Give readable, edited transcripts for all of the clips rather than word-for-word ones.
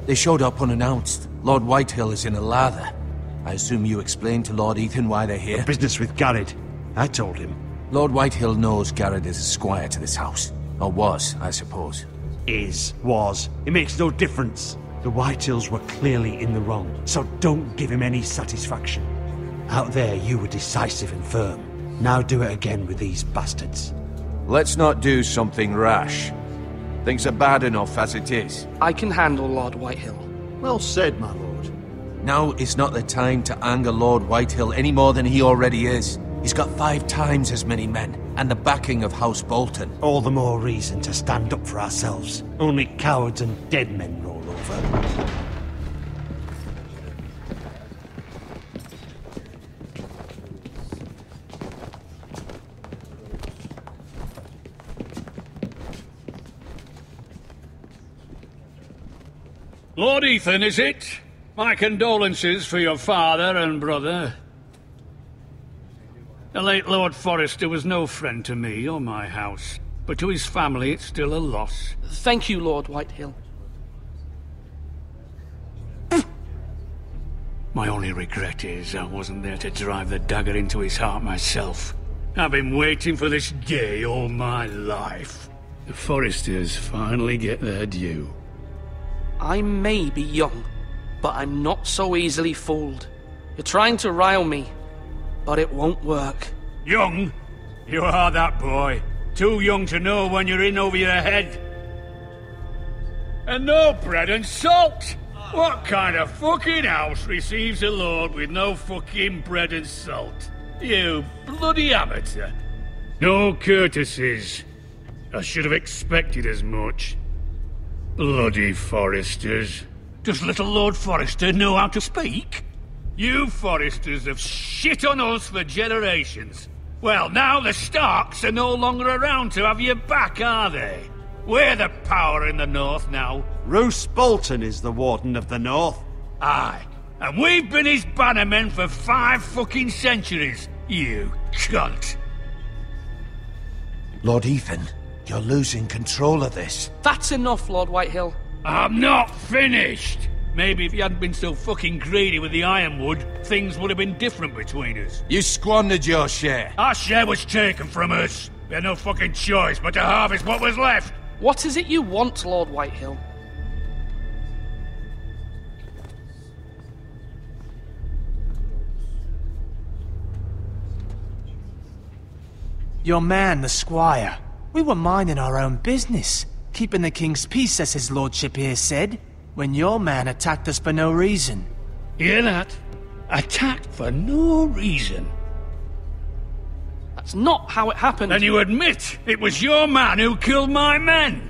They showed up unannounced. Lord Whitehill is in a lather. I assume you explained to Lord Ethan why they're here? Business with Garrett. I told him. Lord Whitehill knows Garrett is a squire to this house. Or was, I suppose. Was. It makes no difference. The Whitehills were clearly in the wrong, so don't give him any satisfaction. Out there, you were decisive and firm. Now do it again with these bastards. Let's not do something rash. Things are bad enough as it is. I can handle Lord Whitehill. Well said, my lord. Now is not the time to anger Lord Whitehill any more than he already is. He's got 5 times as many men, and the backing of House Bolton. All the more reason to stand up for ourselves. Only cowards and dead men roll over. Lord Ethan, is it? My condolences for your father and brother. The late Lord Forrester was no friend to me or my house, but to his family it's still a loss. Thank you, Lord Whitehill. My only regret is I wasn't there to drive the dagger into his heart myself. I've been waiting for this day all my life. The Forresters finally get their due. I may be young, but I'm not so easily fooled. You're trying to rile me, but it won't work. Young? You are that boy. Too young to know when you're in over your head. And no bread and salt! What kind of fucking house receives a lord with no fucking bread and salt? You bloody amateur. No courtesies. I should have expected as much. Bloody Forresters. Does little Lord Forrester know how to speak? You Forresters have shit on us for generations. Well, now the Starks are no longer around to have your back, are they? We're the power in the north now. Roose Bolton is the Warden of the North. Aye. And we've been his bannermen for 5 fucking centuries, you cunt. Lord Ethan, you're losing control of this. That's enough, Lord Whitehill. I'm not finished! Maybe if you hadn't been so fucking greedy with the ironwood, things would have been different between us. You squandered your share. Our share was taken from us. We had no fucking choice but to harvest what was left. What is it you want, Lord Whitehill? Your man, the squire. We were minding our own business, keeping the king's peace, as his lordship here said, when your man attacked us for no reason. Hear that? Attacked for no reason. That's not how it happened. And you admit it was your man who killed my men?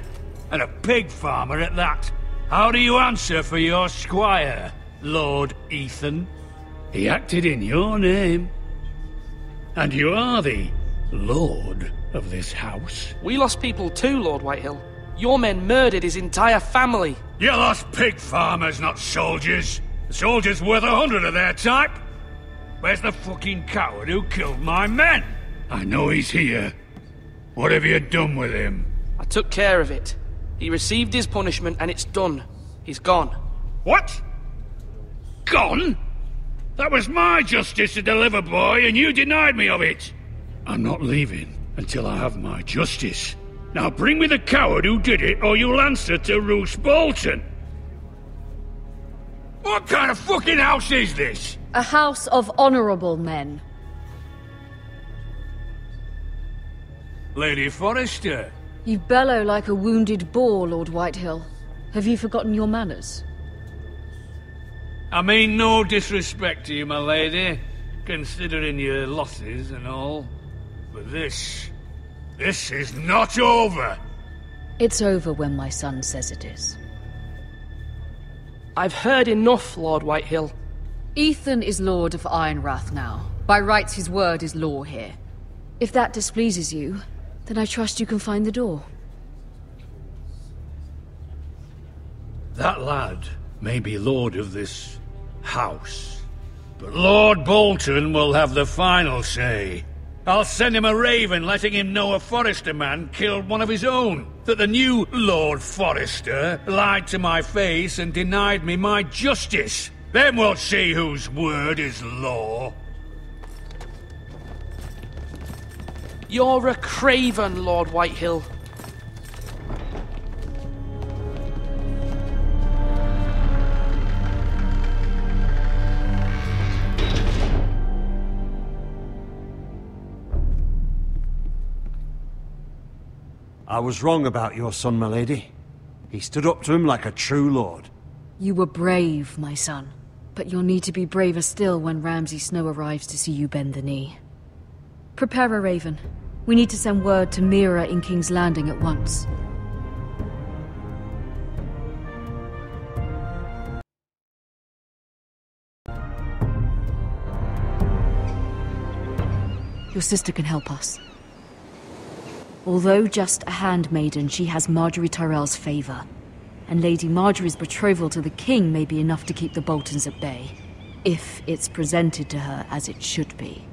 And a pig farmer at that. How do you answer for your squire, Lord Ethan? He acted in your name. And you are the lord of this house. We lost people too, Lord Whitehill. Your men murdered his entire family. You lost pig farmers, not soldiers. The soldiers worth 100 of their type. Where's the fucking coward who killed my men? I know he's here. What have you done with him? I took care of it. He received his punishment and it's done. He's gone. What? Gone? That was my justice to deliver, boy, and you denied me of it. I'm not leaving until I have my justice. Now bring me the coward who did it, or you'll answer to Roose Bolton. What kind of fucking house is this? A house of honorable men. Lady Forrester. You bellow like a wounded boar, Lord Whitehill. Have you forgotten your manners? I mean no disrespect to you, my lady, considering your losses and all. But this is not over. It's over when my son says it is. I've heard enough, Lord Whitehill. Ethan is Lord of Ironrath now. By rights, his word is law here. If that displeases you, then I trust you can find the door. That lad may be lord of this house, but Lord Bolton will have the final say. I'll send him a raven letting him know a Forrester man killed one of his own. That the new Lord Forrester lied to my face and denied me my justice. Then we'll see whose word is law. You're a craven, Lord Whitehill. I was wrong about your son, my lady. He stood up to him like a true lord. You were brave, my son. But you'll need to be braver still when Ramsay Snow arrives to see you bend the knee. Prepare a raven. We need to send word to Mira in King's Landing at once. Your sister can help us. Although just a handmaiden, she has Marjorie Tyrell's favor. And Lady Marjorie's betrothal to the king may be enough to keep the Boltons at bay. If it's presented to her as it should be.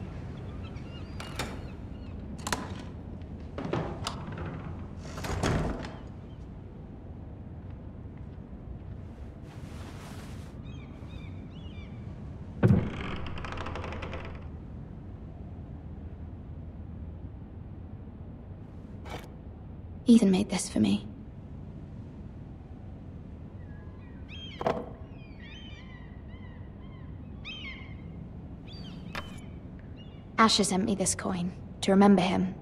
Ethan made this for me. Asher sent me this coin, to remember him.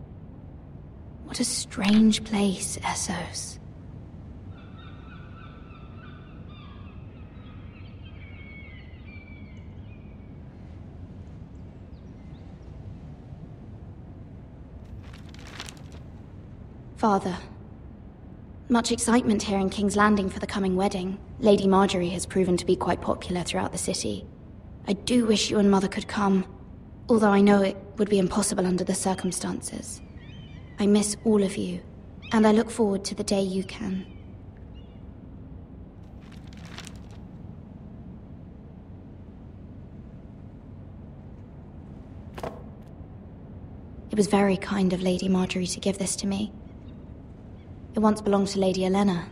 What a strange place, Essos. Father, much excitement here in King's Landing for the coming wedding. Lady Marjorie has proven to be quite popular throughout the city. I do wish you and Mother could come, although I know it would be impossible under the circumstances. I miss all of you, and I look forward to the day you can. It was very kind of Lady Marjorie to give this to me. It once belonged to Lady Elena.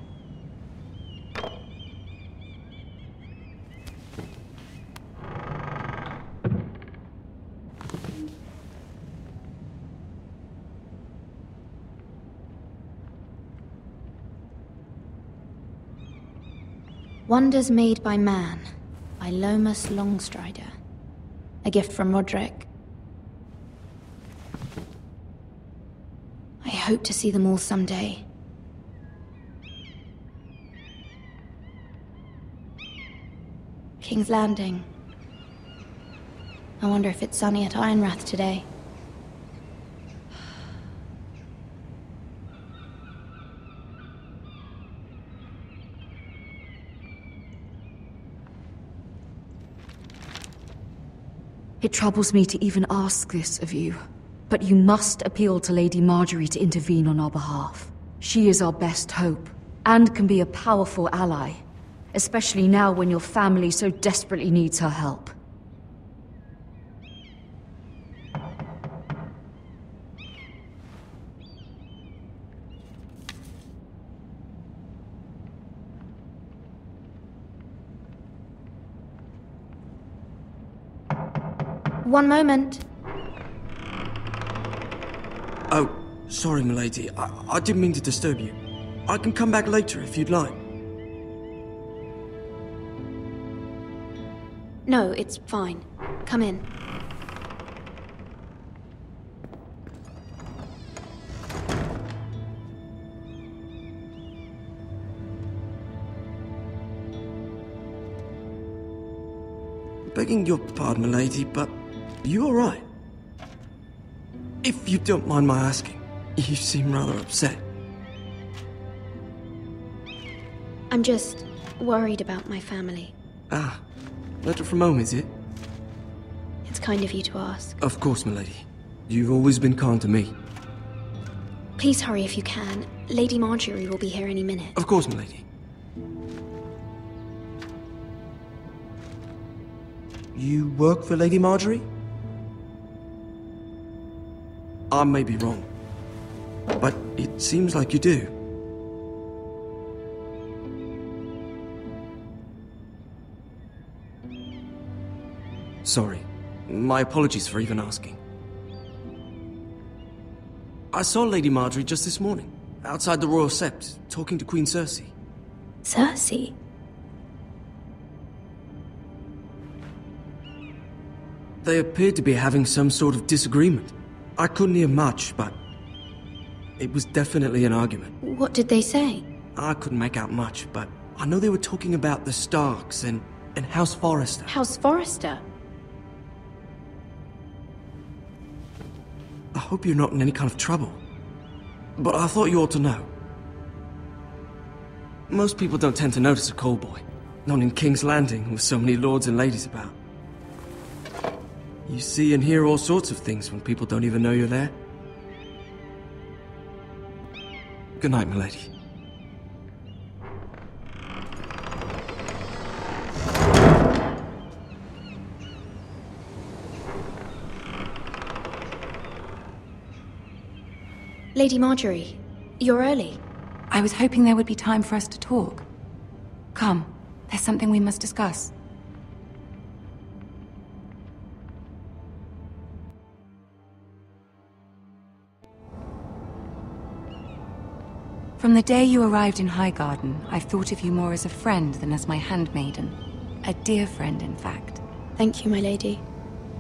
Wonders Made by Man, by Lomas Longstrider. A gift from Roderick. I hope to see them all someday. King's Landing. I wonder if it's sunny at Ironrath today. It troubles me to even ask this of you, but you must appeal to Lady Marjorie to intervene on our behalf. She is our best hope, and can be a powerful ally, especially now when your family so desperately needs her help. One moment. Oh, sorry, milady. I didn't mean to disturb you. I can come back later if you'd like. No, it's fine. Come in. Begging your pardon, milady, but you all right? If you don't mind my asking, you seem rather upset. I'm just worried about my family. Ah, letter from home, is it? It's kind of you to ask. Of course, milady. You've always been kind to me. Please hurry if you can. Lady Marjorie will be here any minute. Of course, milady. You work for Lady Marjorie? I may be wrong, but it seems like you do. Sorry. My apologies for even asking. I saw Lady Marjorie just this morning, outside the Royal Sept, talking to Queen Cersei. Cersei? They appeared to be having some sort of disagreement. I couldn't hear much, but it was definitely an argument. What did they say? I couldn't make out much, but I know they were talking about the Starks and House Forrester. House Forrester? I hope you're not in any kind of trouble, but I thought you ought to know. Most people don't tend to notice a callboy, not in King's Landing with so many lords and ladies about. You see and hear all sorts of things when people don't even know you're there. Good night, milady. Lady Marjorie, you're early. I was hoping there would be time for us to talk. Come, there's something we must discuss. From the day you arrived in Highgarden, I've thought of you more as a friend than as my handmaiden. A dear friend, in fact. Thank you, my lady.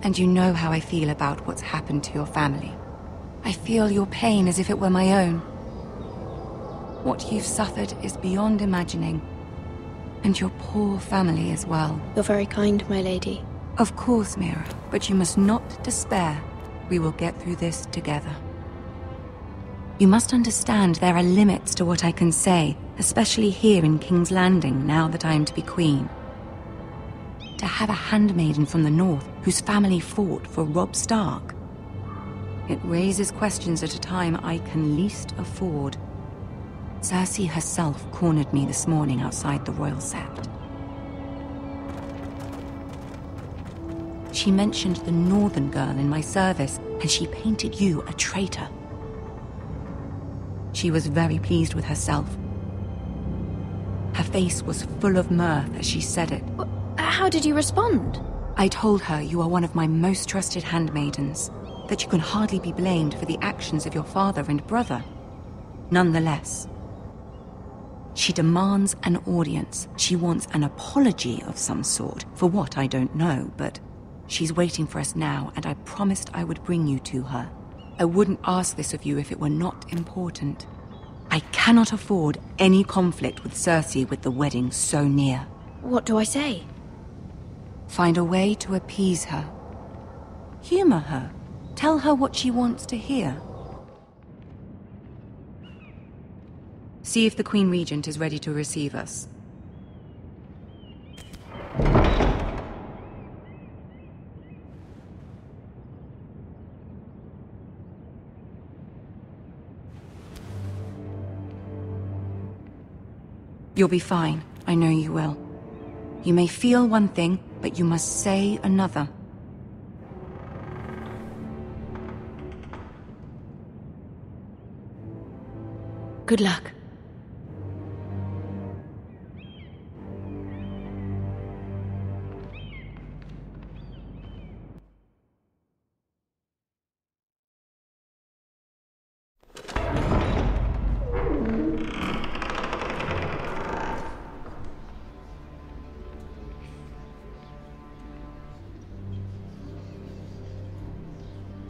And you know how I feel about what's happened to your family. I feel your pain as if it were my own. What you've suffered is beyond imagining. And your poor family as well. You're very kind, my lady. Of course, Mira, but you must not despair. We will get through this together. You must understand there are limits to what I can say, especially here in King's Landing, now that I am to be queen. To have a handmaiden from the north whose family fought for Robb Stark. It raises questions at a time I can least afford. Cersei herself cornered me this morning outside the Royal Sept. She mentioned the northern girl in my service, and she painted you a traitor. She was very pleased with herself. Her face was full of mirth as she said it. How did you respond? I told her you are one of my most trusted handmaidens, that you can hardly be blamed for the actions of your father and brother. Nonetheless, she demands an audience. She wants an apology of some sort, for what I don't know, but she's waiting for us now, and I promised I would bring you to her. I wouldn't ask this of you if it were not important. I cannot afford any conflict with Cersei with the wedding so near. What do I say? Find a way to appease her. Humor her. Tell her what she wants to hear. See if the Queen Regent is ready to receive us. You'll be fine. I know you will. You may feel one thing, but you must say another. Good luck.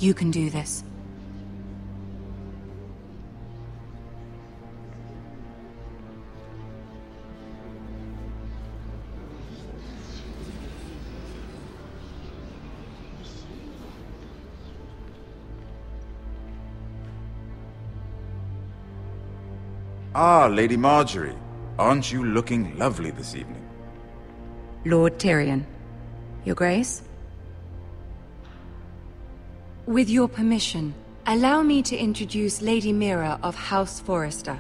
You can do this. Ah, Lady Marjorie. Aren't you looking lovely this evening? Lord Tyrion. Your Grace? With your permission, allow me to introduce Lady Mira of House Forrester.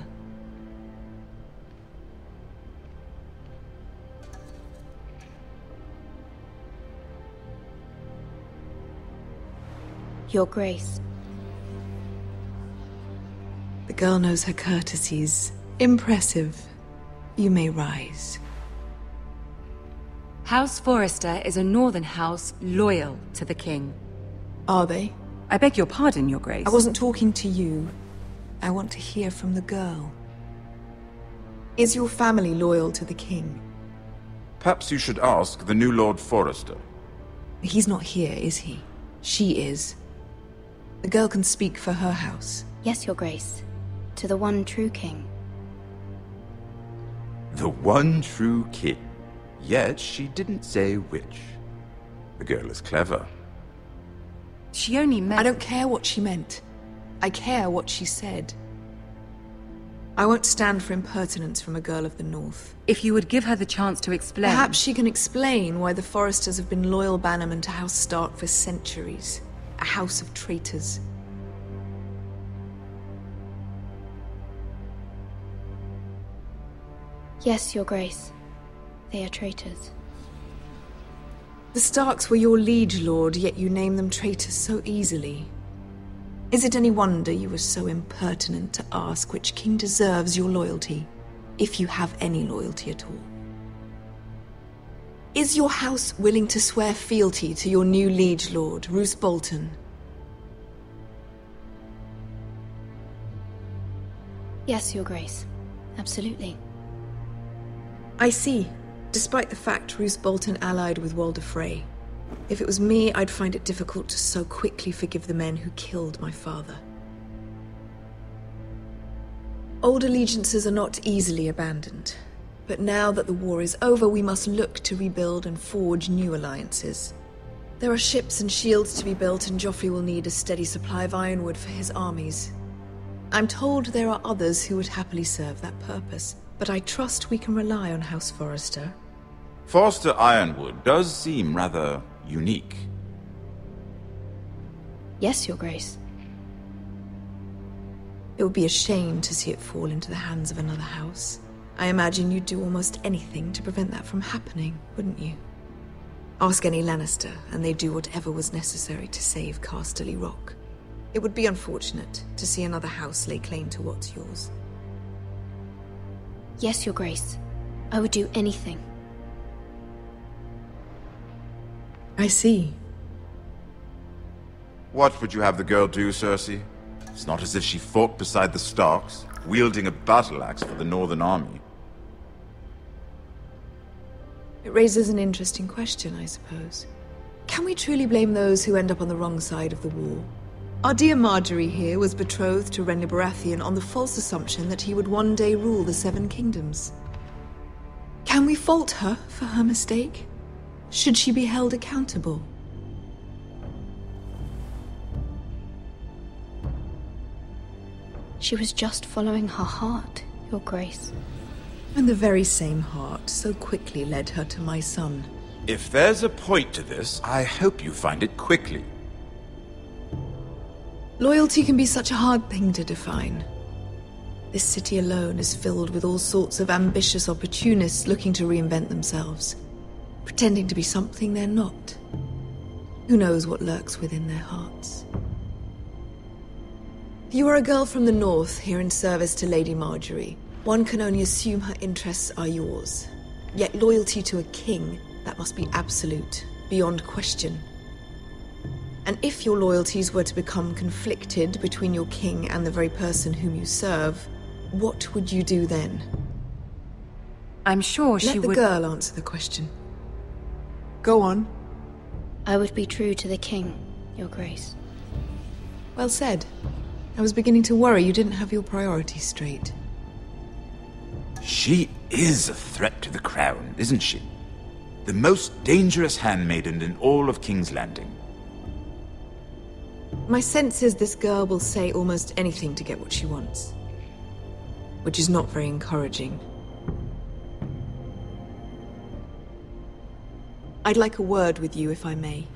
Your Grace. girl knows her courtesies. Impressive. You may rise. House Forrester is a northern house loyal to the king. Are they? I beg your pardon, Your Grace. I wasn't talking to you. I want to hear from the girl. Is your family loyal to the king? Perhaps you should ask the new Lord Forrester. He's not here, is he? She is. The girl can speak for her house. Yes, Your Grace. To the one true king. The one true king. Yet she didn't say which. The girl is clever. She only meant... I don't care what she meant. I care what she said. I won't stand for impertinence from a girl of the North. If you would give her the chance to explain... Perhaps she can explain why the Forresters have been loyal bannermen to House Stark for centuries. A house of traitors. Yes, Your Grace. They are traitors. The Starks were your liege lord, yet you name them traitors so easily. Is it any wonder you were so impertinent to ask which king deserves your loyalty, if you have any loyalty at all? Is your house willing to swear fealty to your new liege lord, Roose Bolton? Yes, Your Grace. Absolutely. I see. Despite the fact Roose Bolton allied with Walder Frey. If it was me, I'd find it difficult to so quickly forgive the men who killed my father. Old allegiances are not easily abandoned. But now that the war is over, we must look to rebuild and forge new alliances. There are ships and shields to be built, and Joffrey will need a steady supply of ironwood for his armies. I'm told there are others who would happily serve that purpose, but I trust we can rely on House Forrester. Forrester Ironwood does seem rather unique. Yes, Your Grace. It would be a shame to see it fall into the hands of another house. I imagine you'd do almost anything to prevent that from happening, wouldn't you? Ask any Lannister, and they'd do whatever was necessary to save Casterly Rock. It would be unfortunate to see another house lay claim to what's yours. Yes, Your Grace. I would do anything. I see. What would you have the girl do, Cersei? It's not as if she fought beside the Starks, wielding a battle axe for the Northern Army. It raises an interesting question, I suppose. Can we truly blame those who end up on the wrong side of the war? Our dear Marjorie here was betrothed to Renly Baratheon on the false assumption that he would one day rule the Seven Kingdoms. Can we fault her for her mistake? Should she be held accountable? She was just following her heart, Your Grace. And the very same heart so quickly led her to my son. If there's a point to this, I hope you find it quickly. Loyalty can be such a hard thing to define. This city alone is filled with all sorts of ambitious opportunists looking to reinvent themselves, pretending to be something they're not. Who knows what lurks within their hearts? You are a girl from the north, here in service to Lady Marjorie. One can only assume her interests are yours. Yet loyalty to a king, that must be absolute, beyond question. And if your loyalties were to become conflicted between your king and the very person whom you serve, what would you do then? I'm sure she would... Let the girl answer the question. Go on. I would be true to the king, Your Grace. Well said. I was beginning to worry you didn't have your priorities straight. She is a threat to the crown, isn't she? The most dangerous handmaiden in all of King's Landing. My sense is this girl will say almost anything to get what she wants. Which is not very encouraging. I'd like a word with you, if I may.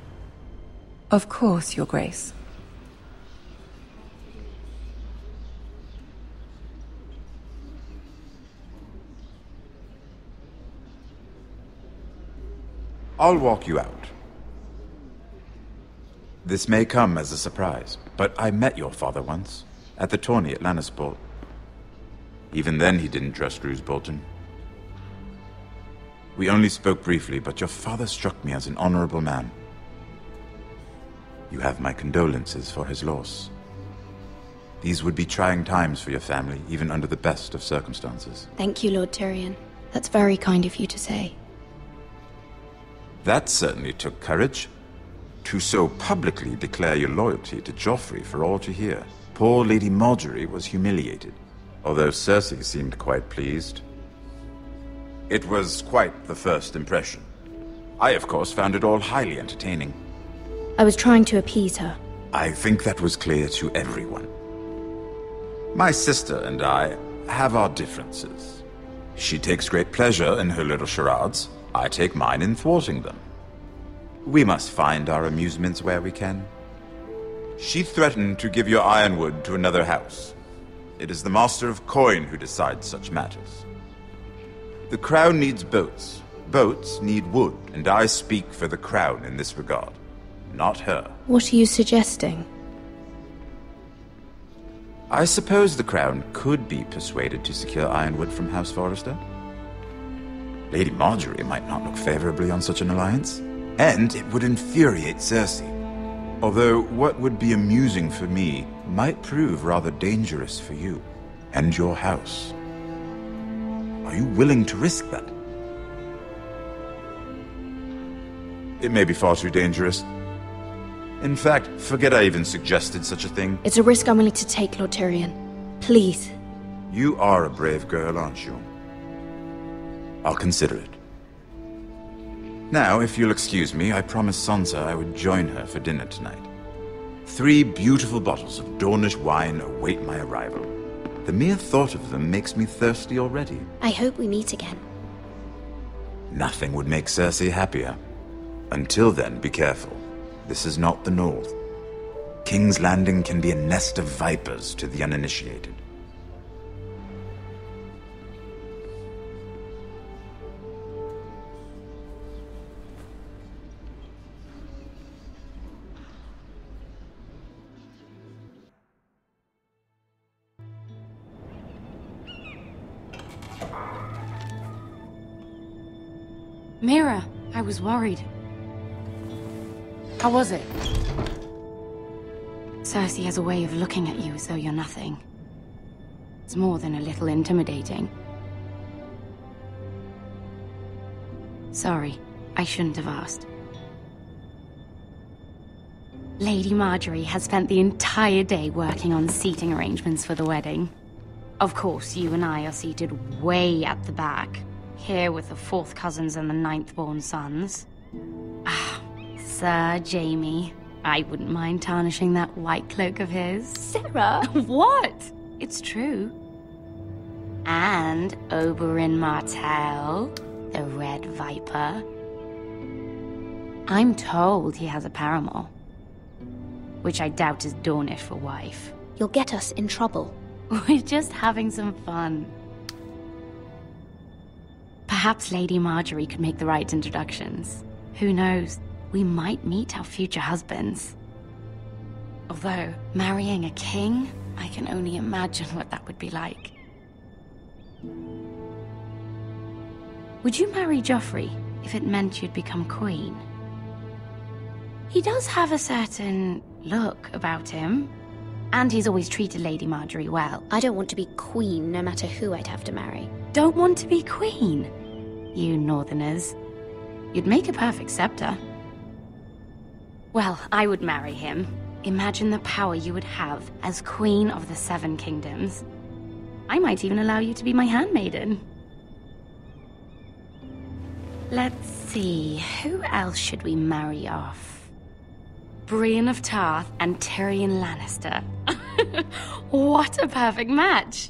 Of course, Your Grace. I'll walk you out. This may come as a surprise, but I met your father once, at the tourney at Lannisport. Even then, he didn't trust Roose Bolton. We only spoke briefly, but your father struck me as an honorable man. You have my condolences for his loss. These would be trying times for your family, even under the best of circumstances. Thank you, Lord Tyrion. That's very kind of you to say. That certainly took courage. To so publicly declare your loyalty to Joffrey for all to hear. Poor Lady Margaery was humiliated, although Cersei seemed quite pleased. It was quite the first impression. I, of course, found it all highly entertaining. I was trying to appease her. I think that was clear to everyone. My sister and I have our differences. She takes great pleasure in her little charades. I take mine in thwarting them. We must find our amusements where we can. She threatened to give your ironwood to another house. It is the Master of Coin who decides such matters. The Crown needs boats. Boats need wood, and I speak for the Crown in this regard, not her. What are you suggesting? I suppose the Crown could be persuaded to secure ironwood from House Forrester. Lady Margaery might not look favorably on such an alliance, and it would infuriate Cersei. Although what would be amusing for me might prove rather dangerous for you and your house. Are you willing to risk that? It may be far too dangerous. In fact, forget I even suggested such a thing. It's a risk I'm willing to take, Lord Tyrion. Please. You are a brave girl, aren't you? I'll consider it. Now, if you'll excuse me, I promised Sansa I would join her for dinner tonight. 3 beautiful bottles of Dornish wine await my arrival. The mere thought of them makes me thirsty already. I hope we meet again. Nothing would make Cersei happier. Until then, be careful. This is not the North. King's Landing can be a nest of vipers to the uninitiated. Mira, I was worried. How was it? Cersei has a way of looking at you as though you're nothing. It's more than a little intimidating. Sorry, I shouldn't have asked. Lady Margaery has spent the entire day working on seating arrangements for the wedding. Of course, you and I are seated way at the back, here with the 4th cousins and the 9th-born sons. Ah, Sir Jaime. I wouldn't mind tarnishing that white cloak of his. Sarah! What? It's true. And Oberyn Martell, the Red Viper. I'm told he has a paramour, which I doubt is Dornish for wife. You'll get us in trouble. We're just having some fun. Perhaps Lady Margaery could make the right introductions. Who knows? We might meet our future husbands. Although, marrying a king, I can only imagine what that would be like. Would you marry Joffrey if it meant you'd become queen? He does have a certain look about him, and he's always treated Lady Margaery well. I don't want to be queen, no matter who I'd have to marry. Don't want to be queen? You northerners. You'd make a perfect scepter. Well, I would marry him. Imagine the power you would have as Queen of the 7 Kingdoms. I might even allow you to be my handmaiden. Let's see, who else should we marry off? Brienne of Tarth and Tyrion Lannister. What a perfect match!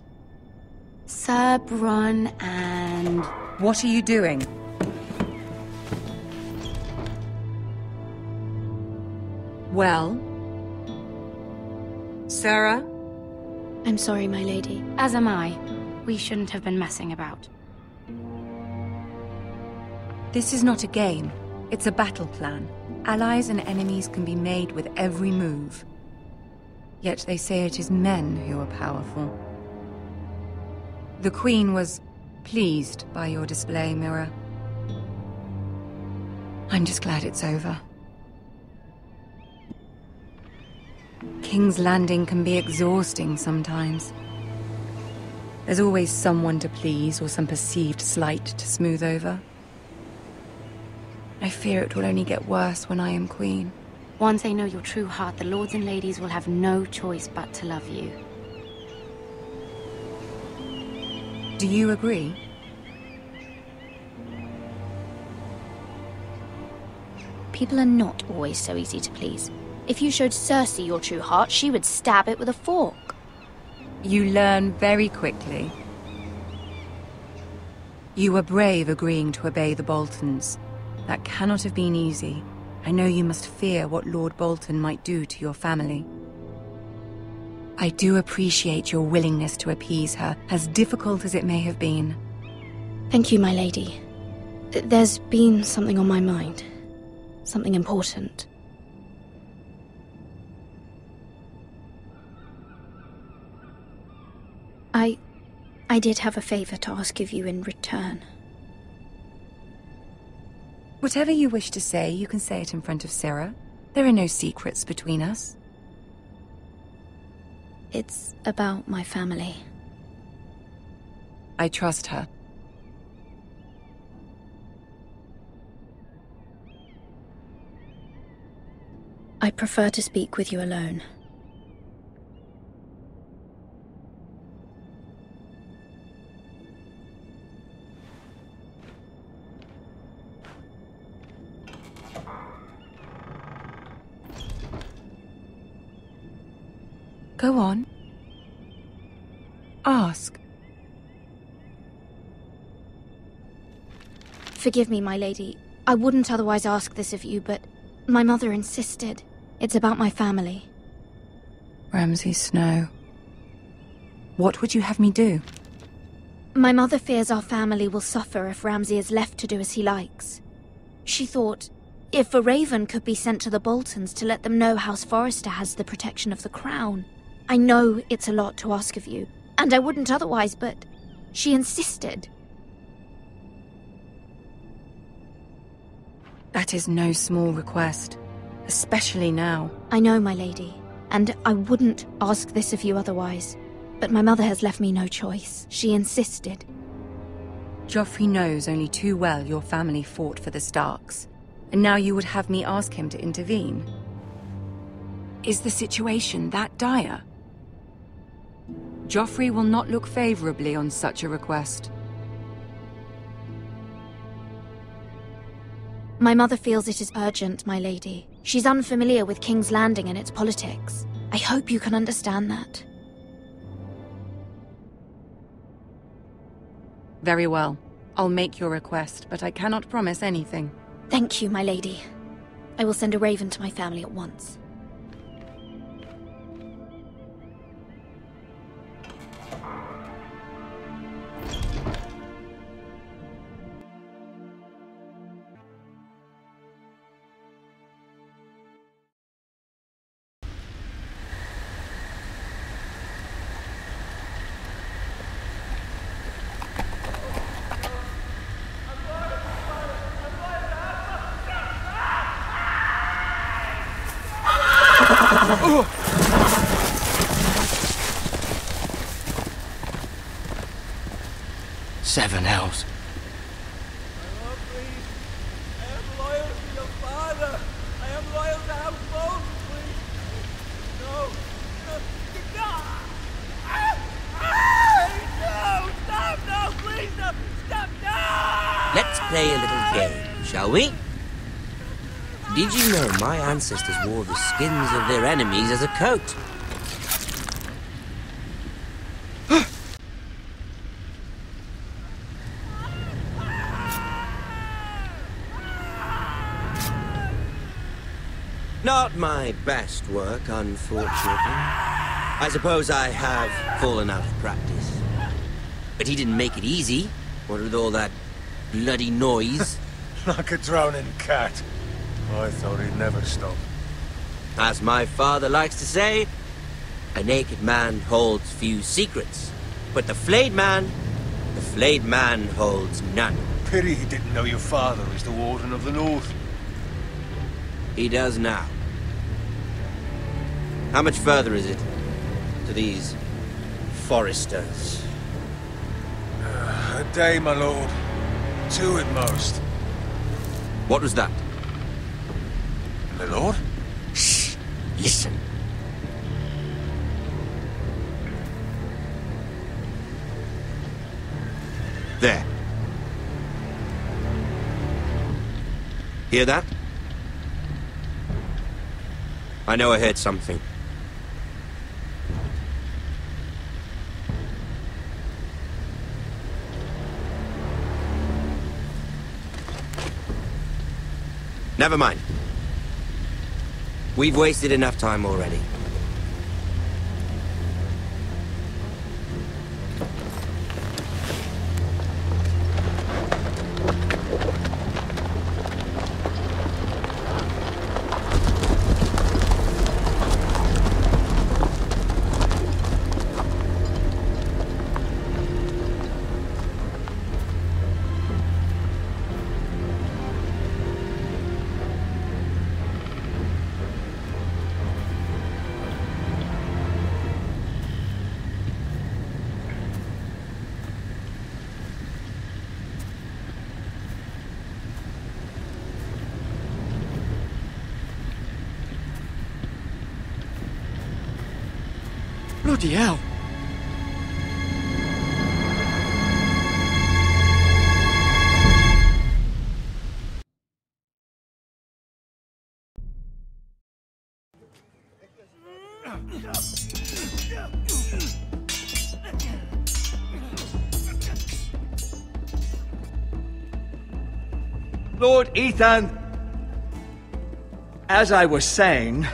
Sir Bronn and... What are you doing? Well? Sarah? I'm sorry, my lady. As am I. We shouldn't have been messing about. This is not a game. It's a battle plan. Allies and enemies can be made with every move. Yet they say it is men who are powerful. The Queen was pleased by your display, Mira. I'm just glad it's over. King's Landing can be exhausting sometimes. There's always someone to please or some perceived slight to smooth over. I fear it will only get worse when I am Queen. Once they know your true heart, the lords and ladies will have no choice but to love you. Do you agree? People are not always so easy to please. If you showed Cersei your true heart, she would stab it with a fork. You learn very quickly. You were brave agreeing to obey the Boltons. That cannot have been easy. I know you must fear what Lord Bolton might do to your family. I do appreciate your willingness to appease her, as difficult as it may have been. Thank you, my lady. There's been something on my mind. Something important. I did have a favor to ask of you in return. Whatever you wish to say, you can say it in front of Sarah. There are no secrets between us. It's about my family. I trust her. I prefer to speak with you alone. Go on. Ask. Forgive me, my lady. I wouldn't otherwise ask this of you, but my mother insisted. It's about my family. Ramsay Snow. What would you have me do? My mother fears our family will suffer if Ramsay is left to do as he likes. She thought, if a raven could be sent to the Boltons to let them know House Forrester has the protection of the crown. I know it's a lot to ask of you, and I wouldn't otherwise, but she insisted. That is no small request, especially now. I know, my lady, and I wouldn't ask this of you otherwise, but my mother has left me no choice. She insisted. Joffrey knows only too well your family fought for the Starks, and now you would have me ask him to intervene. Is the situation that dire? Joffrey will not look favorably on such a request. My mother feels it is urgent, my lady. She's unfamiliar with King's Landing and its politics. I hope you can understand that. Very well. I'll make your request, but I cannot promise anything. Thank you, my lady. I will send a raven to my family at once. Seven hells. I am loyal to your father. I am loyal to House Bolton, please. No. No, stop, no, please, no, stop, no! Let's play a little game, shall we? Did you know my ancestors wore the skins of their enemies as a coat? Not my best work, unfortunately. I suppose I have fallen out of practice. But he didn't make it easy, what with all that bloody noise. Like a drowning cat. I thought he'd never stop. As my father likes to say, a naked man holds few secrets, but the flayed man flayed man holds none. Pity he didn't know your father is the Warden of the North. He does now. How much further is it to these foresters? A day, my lord. 2 at most. What was that? My lord? Shh! Listen. There. Hear that? I know I heard something. Never mind. We've wasted enough time already. Bloody hell. Lord Ethan, as I was saying,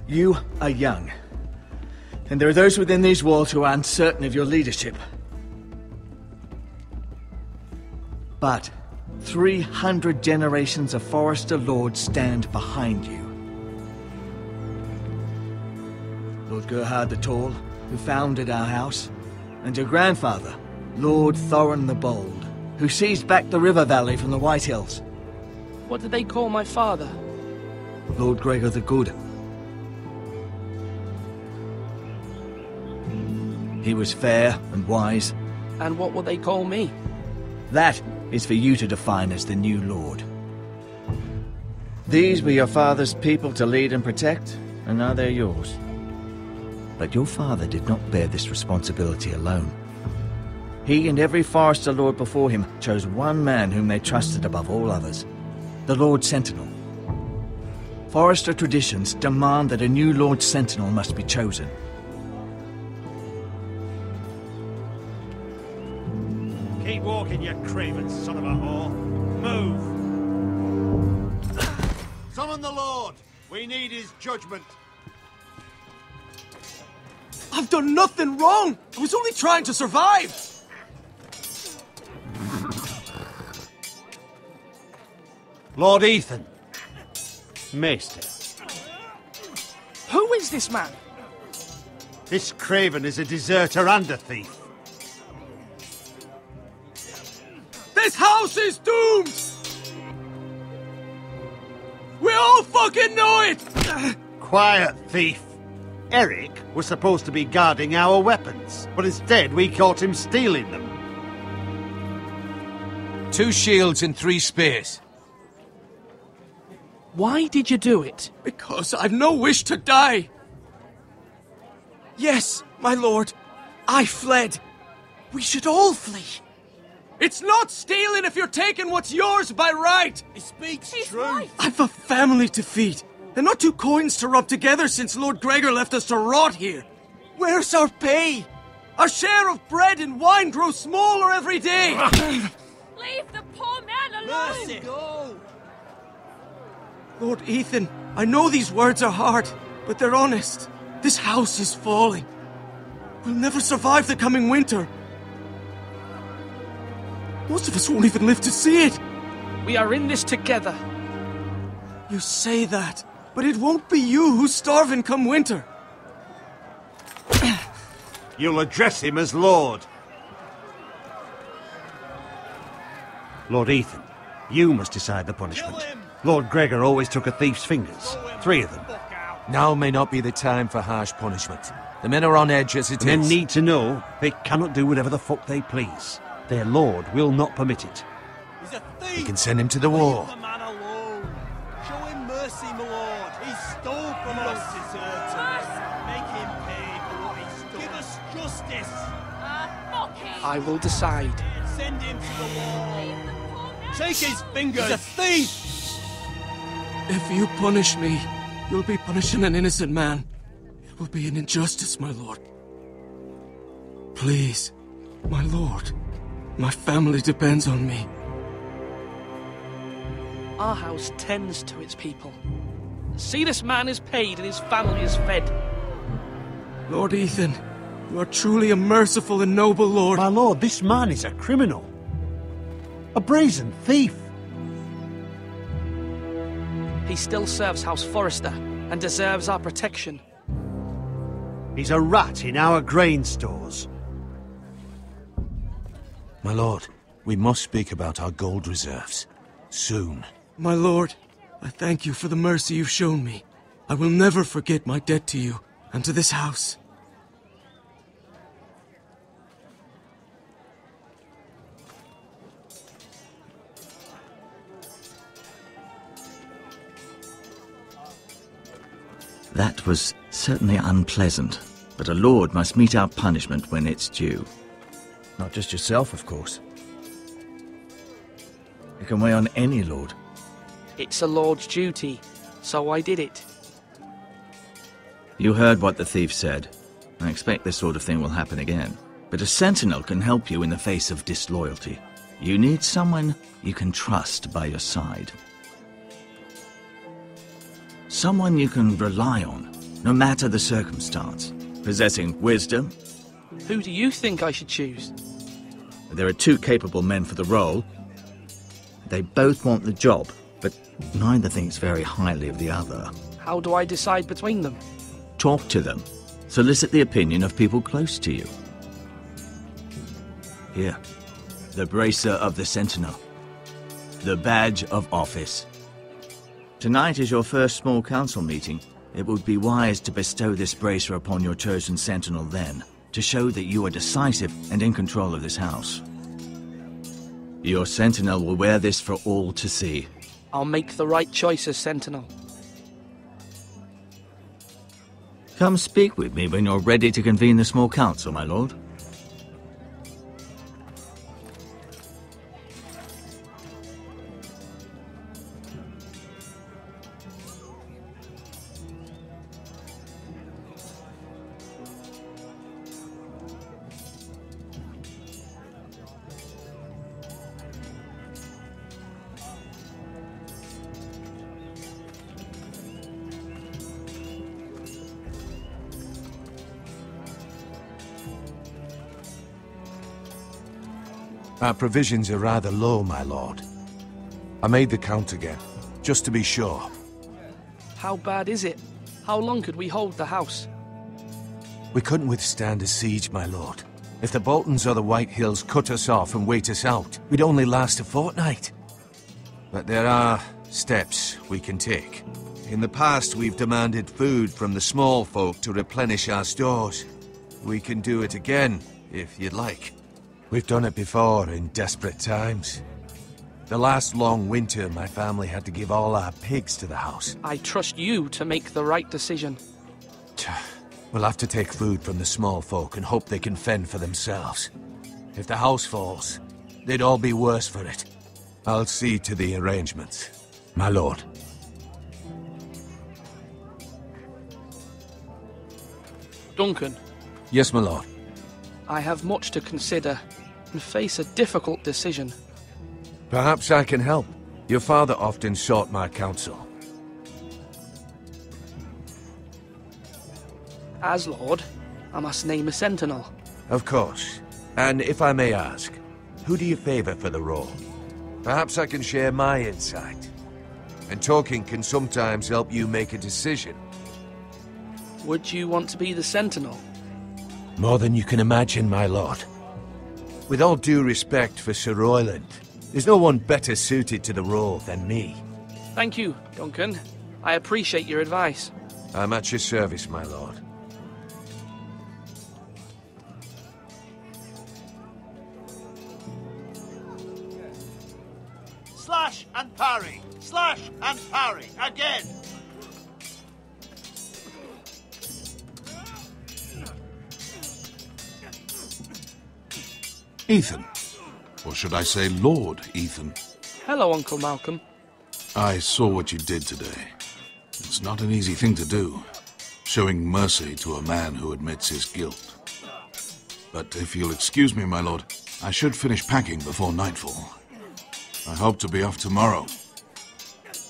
you are young. And there are those within these walls who are uncertain of your leadership. But 300 generations of Forester Lords stand behind you. Lord Gerhard the Tall, who founded our house, and your grandfather, Lord Thorin the Bold, who seized back the river valley from the White Hills. What did they call my father? Lord Gregor the Good. He was fair and wise. And what will they call me? That is for you to define as the new lord. These were your father's people to lead and protect, and now they're yours. But your father did not bear this responsibility alone. He and every Forester Lord before him chose one man whom they trusted above all others, the Lord Sentinel. Forester traditions demand that a new Lord Sentinel must be chosen. Keep walking, you craven son of a whore. Move! Summon the Lord! We need his judgment. I've done nothing wrong! I was only trying to survive! Lord Ethan. Maester. Who is this man? This craven is a deserter and a thief. This house is doomed! We all fucking know it! Quiet, thief. Eric was supposed to be guarding our weapons, but instead we caught him stealing them. 2 shields and 3 spears. Why did you do it? Because I've no wish to die. Yes, my lord. I fled. We should all flee. It's not stealing if you're taking what's yours by right. He speaks truth. Right. I've a family to feed, and not 2 coins to rub together since Lord Gregor left us to rot here. Where's our pay? Our share of bread and wine grows smaller every day. Leave the poor man alone! Mercy. Go! Lord Ethan, I know these words are hard, but they're honest. This house is falling. We'll never survive the coming winter. Most of us won't even live to see it. We are in this together. You say that, but it won't be you who's starving come winter. You'll address him as Lord. Lord Ethan, you must decide the punishment. Lord Gregor always took a thief's fingers. 3 of them. Now may not be the time for harsh punishment. The men are on edge as it is. Men need to know they cannot do whatever the fuck they please. Their lord will not permit it. He's a thief! We can send him to the war. Leave the man alone. Show him mercy, my lord. He stole from us. Make him pay for what he stole. Give us justice. I will decide. Send him to the wall. Take his fingers. He's a thief! If you punish me, you'll be punishing an innocent man. It will be an injustice, my lord. Please, my lord. My family depends on me. Our house tends to its people. See, this man is paid and his family is fed. Lord Ethan, you are truly a merciful and noble lord. My lord, this man is a criminal. A brazen thief. He still serves House Forrester and deserves our protection. He's a rat in our grain stores. My lord, we must speak about our gold reserves. Soon. My lord, I thank you for the mercy you've shown me. I will never forget my debt to you and to this house. That was certainly unpleasant, but a lord must mete out punishment when it's due. Not just yourself, of course. It can weigh on any lord. It's a lord's duty, so I did it. You heard what the thief said. I expect this sort of thing will happen again. But a sentinel can help you in the face of disloyalty. You need someone you can trust by your side. Someone you can rely on, no matter the circumstance. Possessing wisdom. Who do you think I should choose? There are 2 capable men for the role. They both want the job, but neither thinks very highly of the other. How do I decide between them? Talk to them. Solicit the opinion of people close to you. Here, the bracer of the Sentinel. The badge of office. Tonight is your first small council meeting. It would be wise to bestow this bracer upon your chosen sentinel then, to show that you are decisive and in control of this house. Your sentinel will wear this for all to see. I'll make the right choice as sentinel. Come speak with me when you're ready to convene the small council, my lord. Our provisions are rather low, my lord. I made the count again, just to be sure. How bad is it? How long could we hold the house? We couldn't withstand a siege, my lord. If the Boltons or the White Hills cut us off and wait us out, we'd only last a fortnight. But there are steps we can take. In the past, we've demanded food from the small folk to replenish our stores. We can do it again, if you'd like. We've done it before in desperate times. The last long winter, my family had to give all our pigs to the house. I trust you to make the right decision. We'll have to take food from the small folk and hope they can fend for themselves. If the house falls, they'd all be worse for it. I'll see to the arrangements, my lord. Duncan. Yes, my lord. I have much to consider and face a difficult decision. Perhaps I can help. Your father often sought my counsel. As Lord, I must name a sentinel. Of course. And if I may ask, who do you favor for the role? Perhaps I can share my insight. And talking can sometimes help you make a decision. Would you want to be the sentinel? More than you can imagine, my lord. With all due respect for Sir Royland, There's no one better suited to the role than me. Thank you, Duncan. I appreciate your advice. I'm at your service, my lord. Slash and parry! Slash and parry! Again! Ethan. Or should I say Lord Ethan? Hello, Uncle Malcolm. I saw what you did today. It's not an easy thing to do, showing mercy to a man who admits his guilt. But if you'll excuse me, my lord, I should finish packing before nightfall. I hope to be off tomorrow,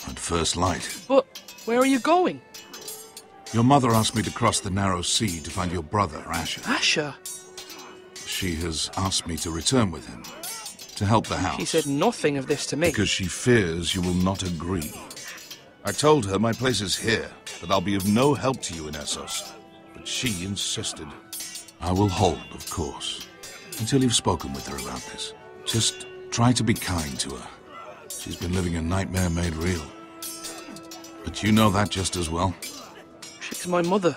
at first light. But where are you going? Your mother asked me to cross the narrow sea to find your brother, Asher. Asher? She has asked me to return with him, to help the house. She said nothing of this to me. Because she fears you will not agree. I told her my place is here, that I'll be of no help to you in Essos. But she insisted. I will hold, of course, until you've spoken with her about this. Just try to be kind to her. She's been living a nightmare made real. But you know that just as well. She's my mother.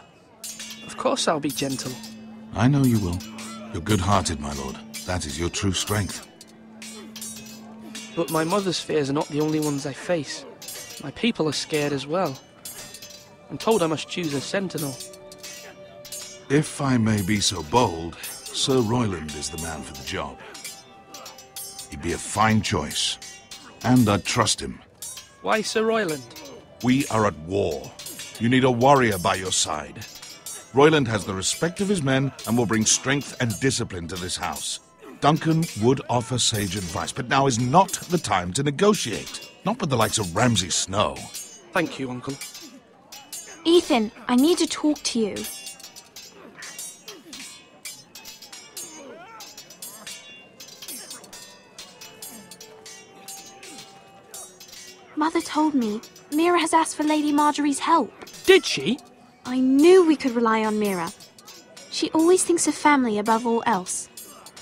Of course I'll be gentle. I know you will. You're good-hearted, my lord. That is your true strength. But my mother's fears are not the only ones I face. My people are scared as well. I'm told I must choose a sentinel. If I may be so bold, Sir Royland is the man for the job. He'd be a fine choice. And I'd trust him. Why Sir Royland? We are at war. You need a warrior by your side. Royland has the respect of his men and will bring strength and discipline to this house. Duncan would offer sage advice, but now is not the time to negotiate. Not with the likes of Ramsay Snow. Thank you, Uncle. Ethan, I need to talk to you. Mother told me Mira has asked for Lady Marjorie's help. Did she? I knew we could rely on Mira. She always thinks of family above all else.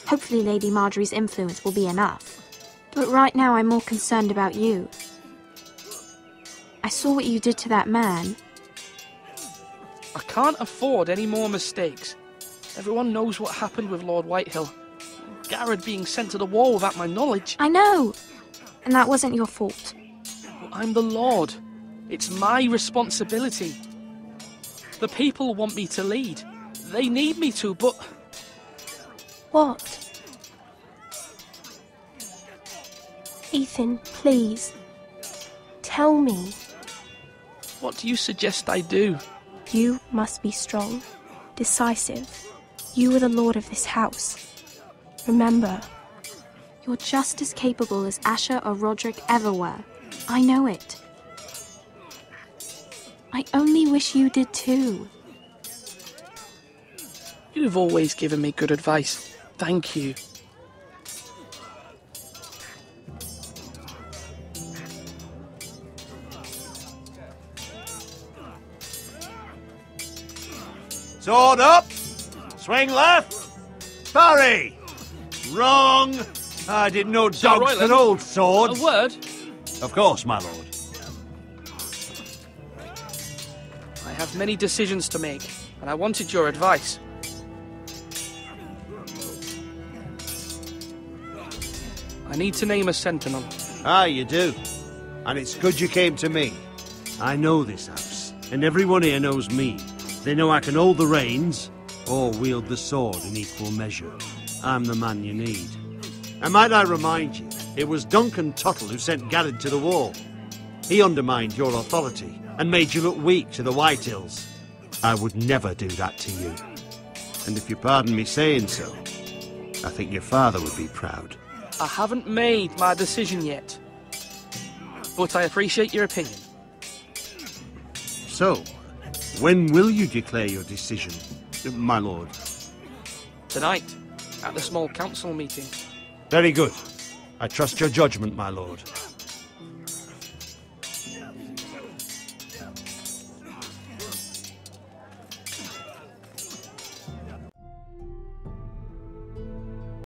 Hopefully Lady Marjorie's influence will be enough. But right now I'm more concerned about you. I saw what you did to that man. I can't afford any more mistakes. Everyone knows what happened with Lord Whitehill. Garrett being sent to the war without my knowledge. I know! And that wasn't your fault. But I'm the Lord. It's my responsibility. The people want me to lead. They need me to, but... What? Ethan, please. Tell me. What do you suggest I do? You must be strong, decisive. You are the lord of this house. Remember, you're just as capable as Asher or Roderick ever were. I know it. I only wish you did too. You've always given me good advice. Thank you. Sword up! Swing left! Parry! Wrong! I didn't know dogs that old swords. A word? Of course, my lord. I have many decisions to make, and I wanted your advice. I need to name a sentinel. Ah, you do. And it's good you came to me. I know this house, and everyone here knows me. They know I can hold the reins, or wield the sword in equal measure. I'm the man you need. And might I remind you, it was Duncan Tuttle who sent Garrett to the war. He undermined your authority, and made you look weak to the Whitehills. I would never do that to you. And if you pardon me saying so, I think your father would be proud. I haven't made my decision yet, but I appreciate your opinion. So, when will you declare your decision, my lord? Tonight, at the small council meeting. Very good. I trust your judgment, my lord.